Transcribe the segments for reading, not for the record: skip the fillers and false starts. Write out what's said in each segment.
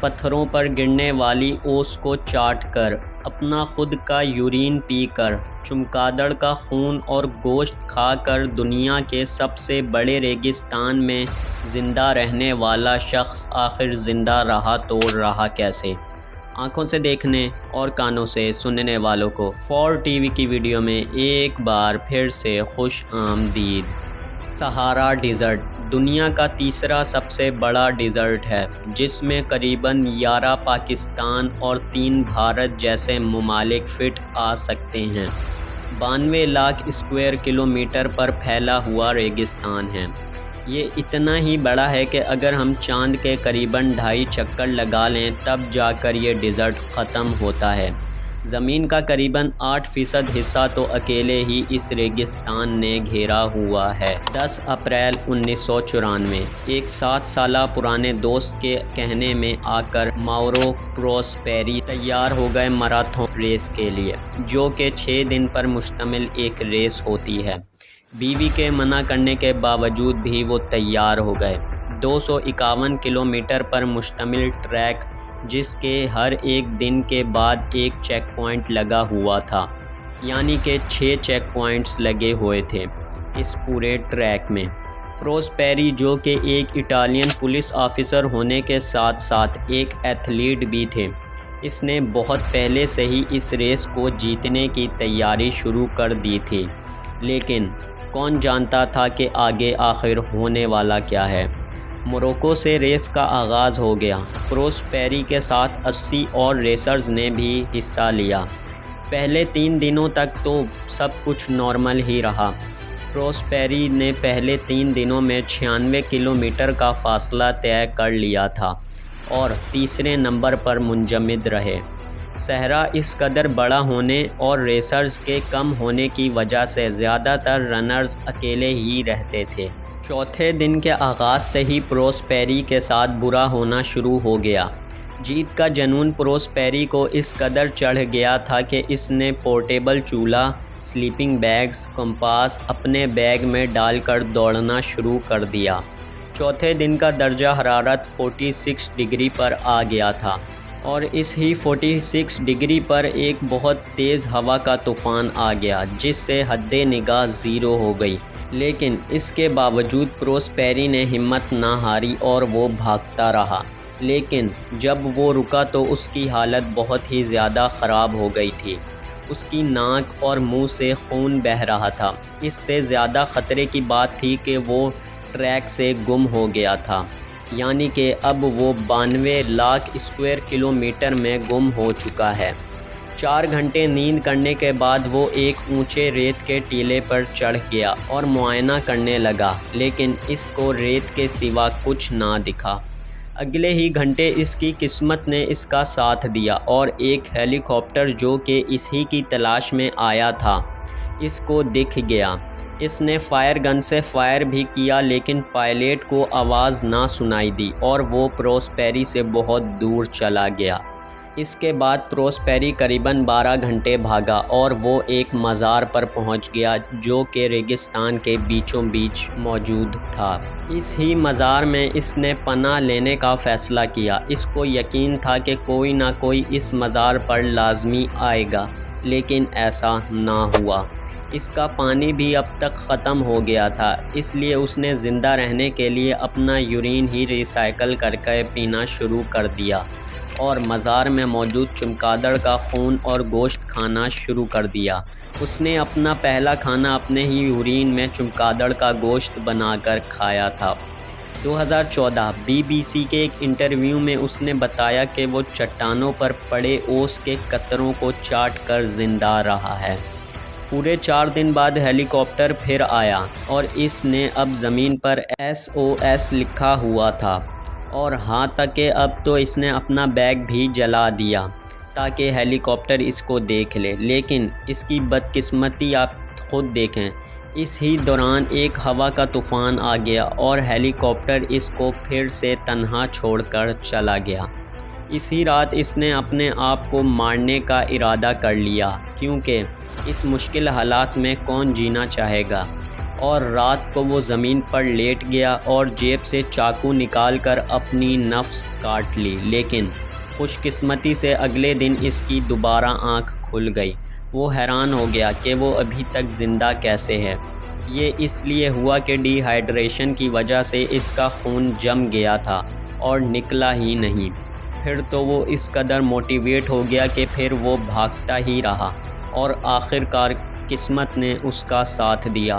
پتھروں پر گرنے والی اوس کو چاٹ کر، اپنا خود کا یورین پی کر، چمگادڑ کا خون اور گوشت کھا کر دنیا کے سب سے بڑے ریگستان میں زندہ رہنے والا شخص آخر زندہ رہا تو رہا کیسے؟ آنکھوں سے دیکھنے اور کانوں سے سننے والوں کو فور ٹی وی کی ویڈیو میں ایک بار پھر سے خوش آمدید۔ سہارا ڈیزرٹ دنیا کا تیسرا سب سے بڑا ڈیزرٹ ہے، جس میں قریباً 11 پاکستان اور 3 بھارت جیسے ممالک فٹ آ سکتے ہیں۔ 92 لاکھ اسکوائر کلومیٹر پر پھیلا ہوا ریگستان ہے۔ یہ اتنا ہی بڑا ہے کہ اگر ہم چاند کے قریباً 2.5 چکر لگا لیں تب جا کر یہ ڈیزرٹ ختم ہوتا ہے۔ زمین کا قریباً 8% حصہ تو اکیلے ہی اس ریگستان نے گھیرا ہوا ہے۔ 10 اپریل 1994 ایک 7 سالہ پرانے دوست کے کہنے میں آ کر ماورو پروسپیری تیار ہو گئے میراتھن ریس کے لیے، جو کہ 6 دن پر مشتمل ایک ریس ہوتی ہے۔ بیوی کے منع کرنے کے باوجود بھی وہ تیار ہو گئے۔ 251 کلومیٹر پر مشتمل ٹریک، جس کے ہر ایک دن کے بعد ایک چیک پوائنٹ لگا ہوا تھا، یعنی کہ 6 چیک پوائنٹس لگے ہوئے تھے اس پورے ٹریک میں۔ پروسپیری، جو کہ ایک اٹالین پولیس آفیسر ہونے کے ساتھ ساتھ ایک ایتھلیٹ بھی تھے، اس نے بہت پہلے سے ہی اس ریس کو جیتنے کی تیاری شروع کر دی تھی، لیکن کون جانتا تھا کہ آگے آخر ہونے والا کیا ہے۔ موروکو سے ریس کا آغاز ہو گیا۔ پروسپیری کے ساتھ 80 اور ریسرز نے بھی حصہ لیا۔ پہلے 3 دنوں تک تو سب کچھ نارمل ہی رہا۔ پروسپیری نے پہلے 3 دنوں میں 96 کلومیٹر کا فاصلہ طے کر لیا تھا اور تیسرے نمبر پر منجمد رہے۔ صحرا اس قدر بڑا ہونے اور ریسرز کے کم ہونے کی وجہ سے زیادہ تر رنرز اکیلے ہی رہتے تھے۔ چوتھے دن کے آغاز سے ہی پروسپیری کے ساتھ برا ہونا شروع ہو گیا۔ جیت کا جنون پروسپیری کو اس قدر چڑھ گیا تھا کہ اس نے پورٹیبل چولہا، سلیپنگ بیگز، کمپاس اپنے بیگ میں ڈال کر دوڑنا شروع کر دیا۔ چوتھے دن کا درجہ حرارت 46 ڈگری پر آ گیا تھا اور اس ہی 46 ڈگری پر ایک بہت تیز ہوا کا طوفان آ گیا، جس سے حد نگاہ 0 ہو گئی۔ لیکن اس کے باوجود پروسپیری نے ہمت نہ ہاری اور وہ بھاگتا رہا، لیکن جب وہ رکا تو اس کی حالت بہت ہی زیادہ خراب ہو گئی تھی۔ اس کی ناک اور منہ سے خون بہہ رہا تھا۔ اس سے زیادہ خطرے کی بات تھی کہ وہ ٹریک سے گم ہو گیا تھا، یعنی کہ اب وہ 92 لاکھ اسکوائر کلومیٹر میں گم ہو چکا ہے۔ 4 گھنٹے نیند کرنے کے بعد وہ ایک اونچے ریت کے ٹیلے پر چڑھ گیا اور معائنہ کرنے لگا، لیکن اس کو ریت کے سوا کچھ نہ دکھا۔ اگلے ہی گھنٹے اس کی قسمت نے اس کا ساتھ دیا اور ایک ہیلی کاپٹر جو کہ اسی کی تلاش میں آیا تھا، اس کو دکھ گیا۔ اس نے فائر گن سے فائر بھی کیا، لیکن پائلٹ کو آواز نہ سنائی دی اور وہ پروسپیری سے بہت دور چلا گیا۔ اس کے بعد پروسپیری قریباً 12 گھنٹے بھاگا اور وہ ایک مزار پر پہنچ گیا جو کہ ریگستان کے بیچوں بیچ موجود تھا۔ اس ہی مزار میں اس نے پناہ لینے کا فیصلہ کیا۔ اس کو یقین تھا کہ کوئی نہ کوئی اس مزار پر لازمی آئے گا، لیکن ایسا نہ ہوا۔ اس کا پانی بھی اب تک ختم ہو گیا تھا، اس لیے اس نے زندہ رہنے کے لیے اپنا یورین ہی ریسائیکل کر کے پینا شروع کر دیا اور مزار میں موجود چمگادڑ کا خون اور گوشت کھانا شروع کر دیا۔ اس نے اپنا پہلا کھانا اپنے ہی یورین میں چمگادڑ کا گوشت بنا کر کھایا تھا۔ 2014 BBC کے ایک انٹرویو میں اس نے بتایا کہ وہ چٹانوں پر پڑے اوس کے قطروں کو چاٹ کر زندہ رہا ہے۔ پورے 4 دن بعد ہیلی کاپٹر پھر آیا اور اس نے اب زمین پر SOS لکھا ہوا تھا، اور ہاں تک کہ اب تو اس نے اپنا بیگ بھی جلا دیا تاکہ ہیلی کاپٹر اس کو دیکھ لے، لیکن اس کی بدقسمتی آپ خود دیکھیں۔ اس ہی دوران ایک ہوا کا طوفان آ گیا اور ہیلی کاپٹر اس کو پھر سے تنہا چھوڑ کر چلا گیا۔ اسی رات اس نے اپنے آپ کو مارنے کا ارادہ کر لیا، کیونکہ اس مشکل حالات میں کون جینا چاہے گا۔ اور رات کو وہ زمین پر لیٹ گیا اور جیب سے چاقو نکال کر اپنی نفس کاٹ لی، لیکن خوش قسمتی سے اگلے دن اس کی دوبارہ آنکھ کھل گئی۔ وہ حیران ہو گیا کہ وہ ابھی تک زندہ کیسے ہے۔ یہ اس لیے ہوا کہ ڈی ہائیڈریشن کی وجہ سے اس کا خون جم گیا تھا اور نکلا ہی نہیں۔ پھر تو وہ اس قدر موٹیویٹ ہو گیا کہ پھر وہ بھاگتا ہی رہا اور آخر کار قسمت نے اس کا ساتھ دیا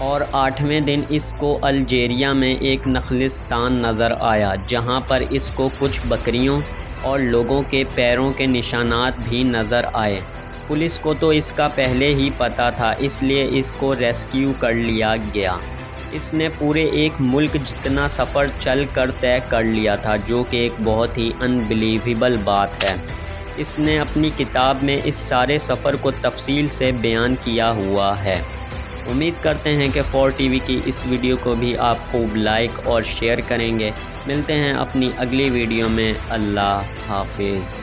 اور 8ویں دن اس کو الجیریا میں ایک نخلستان نظر آیا، جہاں پر اس کو کچھ بکریوں اور لوگوں کے پیروں کے نشانات بھی نظر آئے۔ پولیس کو تو اس کا پہلے ہی پتہ تھا، اس لیے اس کو ریسکیو کر لیا گیا۔ اس نے پورے ایک ملک جتنا سفر چل کر طے کر لیا تھا، جو کہ ایک بہت ہی انبلیویبل بات ہے۔ اس نے اپنی کتاب میں اس سارے سفر کو تفصیل سے بیان کیا ہوا ہے۔ امید کرتے ہیں کہ 4 ٹی وی کی اس ویڈیو کو بھی آپ خوب لائک اور شیئر کریں گے۔ ملتے ہیں اپنی اگلی ویڈیو میں۔ اللہ حافظ۔